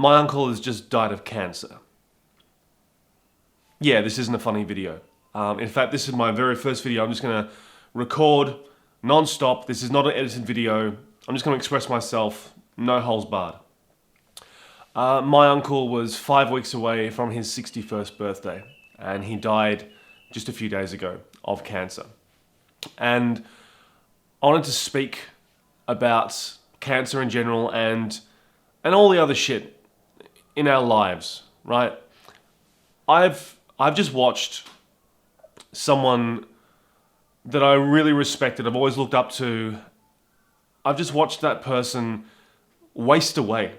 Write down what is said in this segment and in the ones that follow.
My uncle has just died of cancer. Yeah, this isn't a funny video. In fact, this is my very first video. I'm just going to record non-stop. This is not an edited video. I'm just going to express myself, no holes barred. My uncle was 5 weeks away from his 61st birthday, and he died just a few days ago of cancer. And I wanted to speak about cancer in general and all the other shit in our lives, right? I've just watched someone that I really respected, I've always looked up to. I've just watched that person waste away.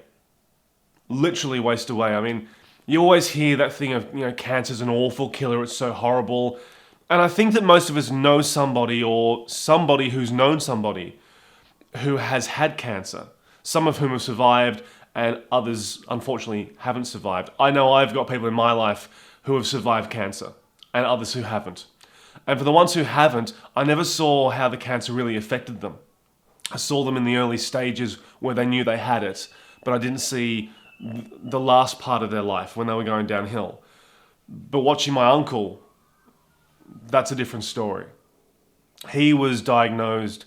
Literally waste away. I mean, you always hear that thing of, cancer's an awful killer, it's so horrible. And I think that most of us know somebody or somebody who's known somebody who has had cancer. Some of whom have survived and others, unfortunately, haven't survived. I know I've got people in my life who have survived cancer and others who haven't. And for the ones who haven't, I never saw how the cancer really affected them. I saw them in the early stages where they knew they had it, but I didn't see the last part of their life when they were going downhill. But watching my uncle, that's a different story. He was diagnosed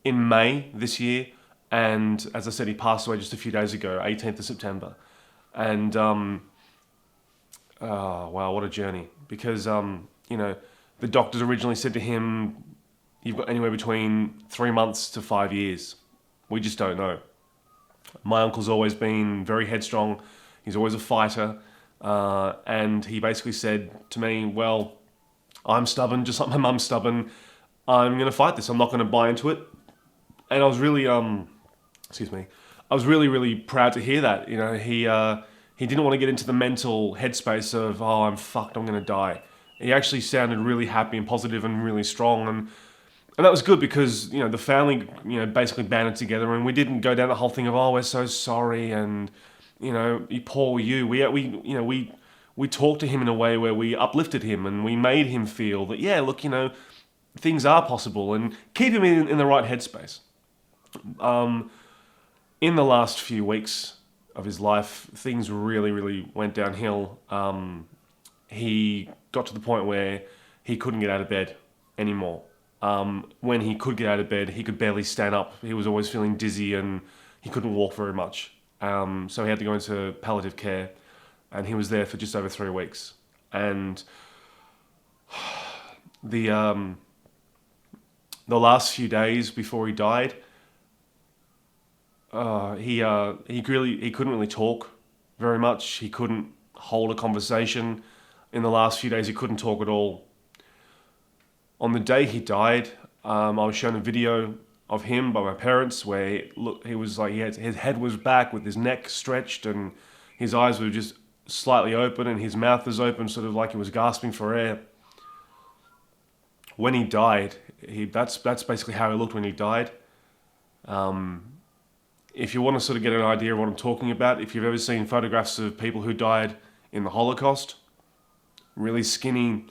in May this year, and as I said, he passed away just a few days ago, 18th of September. And, oh, wow, what a journey. Because, the doctors originally said to him, you've got anywhere between 3 months to 5 years. We just don't know. My uncle's always been very headstrong. He's always a fighter. And he basically said to me, well, I'm stubborn, just like my mum's stubborn. I'm going to fight this. I'm not going to buy into it. And I was really, I was really, really proud to hear that. He didn't want to get into the mental headspace of, oh, I'm fucked, I'm going to die. He actually sounded really happy and positive and really strong. And that was good because, the family, basically banded together and we didn't go down the whole thing of, oh, we're so sorry and, you poor you. We talked to him in a way where we uplifted him and we made him feel that, yeah, look, things are possible and keep him in the right headspace. In the last few weeks of his life, things really, really went downhill. He got to the point where he couldn't get out of bed anymore. When he could get out of bed, he could barely stand up. He was always feeling dizzy and he couldn't walk very much. So he had to go into palliative care and he was there for just over 3 weeks. And the last few days before he died, he couldn't really talk very much. He couldn't hold a conversation. In the last few days, he couldn't talk at all. On the day he died, I was shown a video of him by my parents where his head was back with his neck stretched and his eyes were just slightly open and his mouth was open, sort of like he was gasping for air. When he died, that's basically how he looked when he died. If you want to sort of get an idea of what I'm talking about, if you've ever seen photographs of people who died in the Holocaust, really skinny,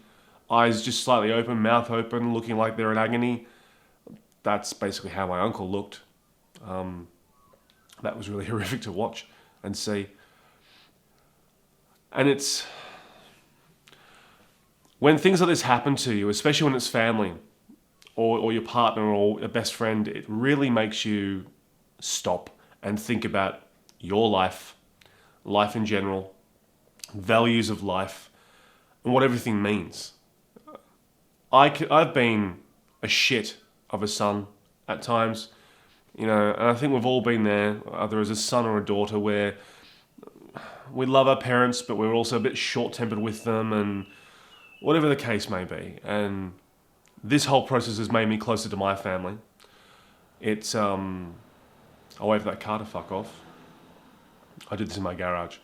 eyes just slightly open, mouth open, looking like they're in agony, that's basically how my uncle looked. That was really horrific to watch and see. And it's when things like this happen to you, especially when it's family or your partner or a best friend, it really makes you stop and think about your life in general, values of life, and what everything means. I've been a shit of a son at times, and I think we've all been there, either as a son or a daughter, where we love our parents, but we're also a bit short-tempered with them, and whatever the case may be. And this whole process has made me closer to my family. It's, I'll wait for that car to fuck off. I did this in my garage.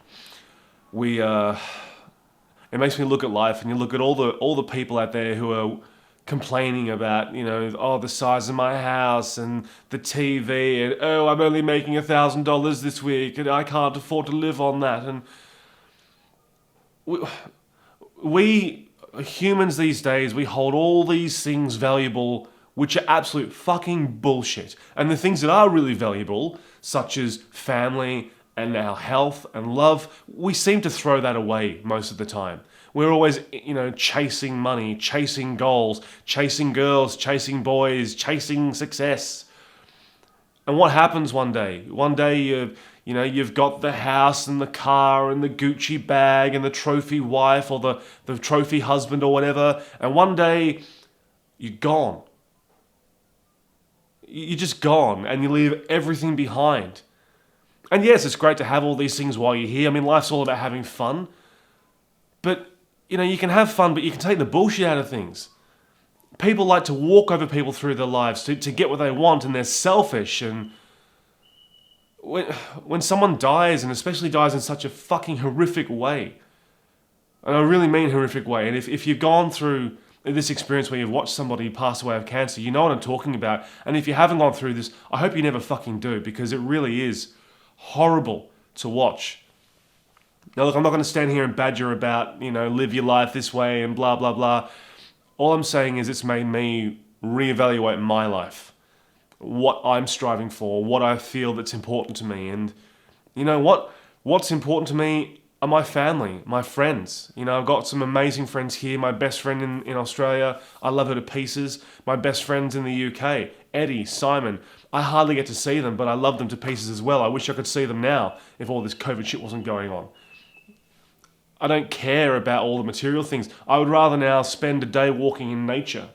It makes me look at life, and you look at all the people out there who are complaining about, the size of my house and the TV and, oh, I'm only making $1,000 this week and I can't afford to live on that. And we humans these days, we hold all these things valuable, which are absolute fucking bullshit. And the things that are really valuable, such as family and our health and love, we seem to throw that away most of the time. We're always, chasing money, chasing goals, chasing girls, chasing boys, chasing success. And what happens one day? One day you've got the house and the car and the Gucci bag and the trophy wife or the trophy husband or whatever. And one day you're gone. You're just gone and you leave everything behind. And yes, it's great to have all these things while you're here. I mean, life's all about having fun. But, you can have fun, but you can take the bullshit out of things. People like to walk over people through their lives to get what they want, and they're selfish. And when someone dies, and especially dies in such a fucking horrific way, and I really mean horrific way, and if you've gone through this experience where you've watched somebody pass away of cancer, you know what I'm talking about. And if you haven't gone through this, I hope you never fucking do, because it really is horrible to watch. Now look, I'm not going to stand here and badger about, live your life this way and blah, blah, blah. All I'm saying is it's made me reevaluate my life, what I'm striving for, what I feel that's important to me. And what's important to me are my family, my friends. I've got some amazing friends here. My best friend in Australia, I love her to pieces. My best friends in the UK, Eddie, Simon, I hardly get to see them, but I love them to pieces as well. I wish I could see them now if all this COVID shit wasn't going on. I don't care about all the material things. I would rather now spend a day walking in nature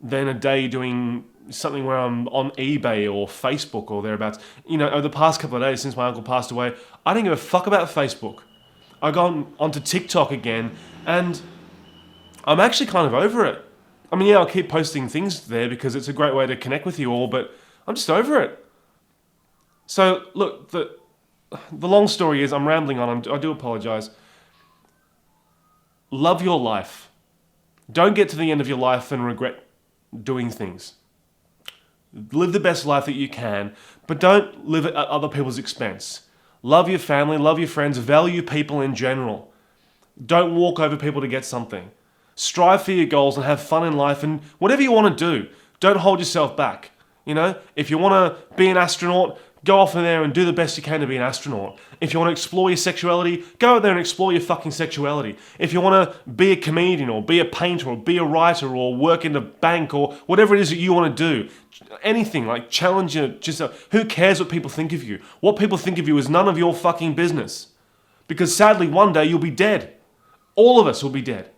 than a day doing something where I'm on eBay or Facebook or thereabouts. Over the past couple of days since my uncle passed away, I didn't give a fuck about Facebook. I got onto TikTok again, and I'm actually kind of over it. I mean, yeah, I'll keep posting things there because it's a great way to connect with you all, but I'm just over it. So, look, the long story is, I'm rambling on, I do apologize. Love your life. Don't get to the end of your life and regret doing things. Live the best life that you can, but don't live it at other people's expense. Love your family, love your friends, value people in general. Don't walk over people to get something. Strive for your goals and have fun in life, and whatever you want to do, don't hold yourself back. If you want to be an astronaut, go off in there and do the best you can to be an astronaut. If you want to explore your sexuality, go out there and explore your fucking sexuality. If you want to be a comedian or be a painter or be a writer or work in a bank or whatever it is that you want to do, anything, like challenge yourself. Who cares what people think of you? What people think of you is none of your fucking business. Because sadly, one day you'll be dead. All of us will be dead.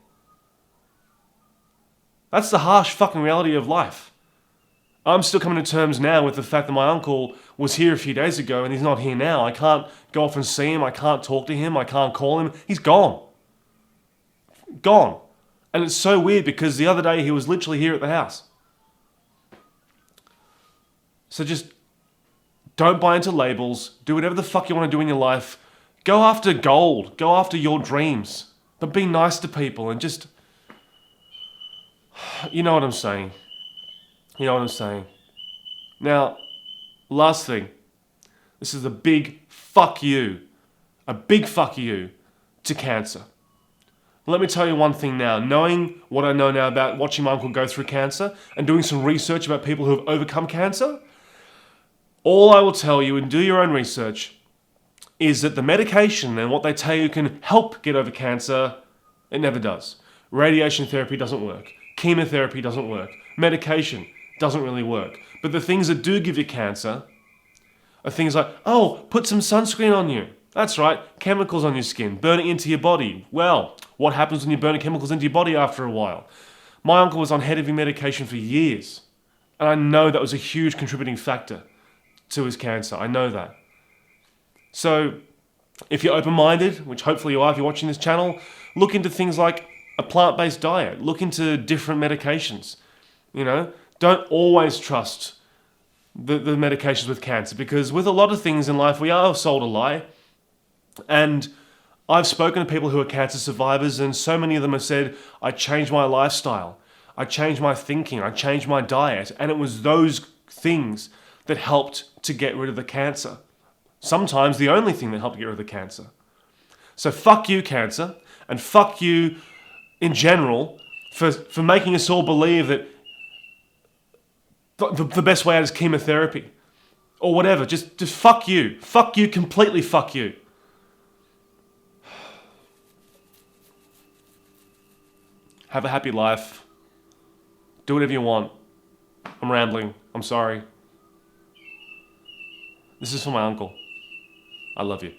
That's the harsh fucking reality of life. I'm still coming to terms now with the fact that my uncle was here a few days ago and he's not here now. I can't go off and see him. I can't talk to him. I can't call him. He's gone. Gone. And it's so weird because the other day he was literally here at the house. So just don't buy into labels. Do whatever the fuck you want to do in your life. Go after gold. Go after your dreams. But be nice to people and just... You know what I'm saying. You know what I'm saying. Now, last thing. This is a big fuck you. A big fuck you to cancer. Let me tell you one thing now. Knowing what I know now about watching my uncle go through cancer and doing some research about people who have overcome cancer, all I will tell you, and do your own research, is that the medication and what they tell you can help get over cancer, it never does. Radiation therapy doesn't work. Chemotherapy doesn't work. Medication doesn't really work. But the things that do give you cancer are things like, oh, put some sunscreen on you. That's right, chemicals on your skin, burn it into your body. Well, what happens when you burn chemicals into your body after a while? My uncle was on heavy medication for years, and I know that was a huge contributing factor to his cancer. I know that. So, if you're open-minded, which hopefully you are if you're watching this channel, look into things like a plant-based diet. Look into different medications. Don't always trust the medications with cancer, because with a lot of things in life, we are sold a lie. And I've spoken to people who are cancer survivors, and so many of them have said, I changed my lifestyle, I changed my thinking, I changed my diet, and it was those things that helped to get rid of the cancer. Sometimes the only thing that helped get rid of the cancer. So fuck you, cancer, and fuck you in general for making us all believe that the best way out is chemotherapy, or whatever. Just fuck you. Fuck you, completely fuck you. Have a happy life. Do whatever you want. I'm rambling. I'm sorry. This is for my uncle. I love you.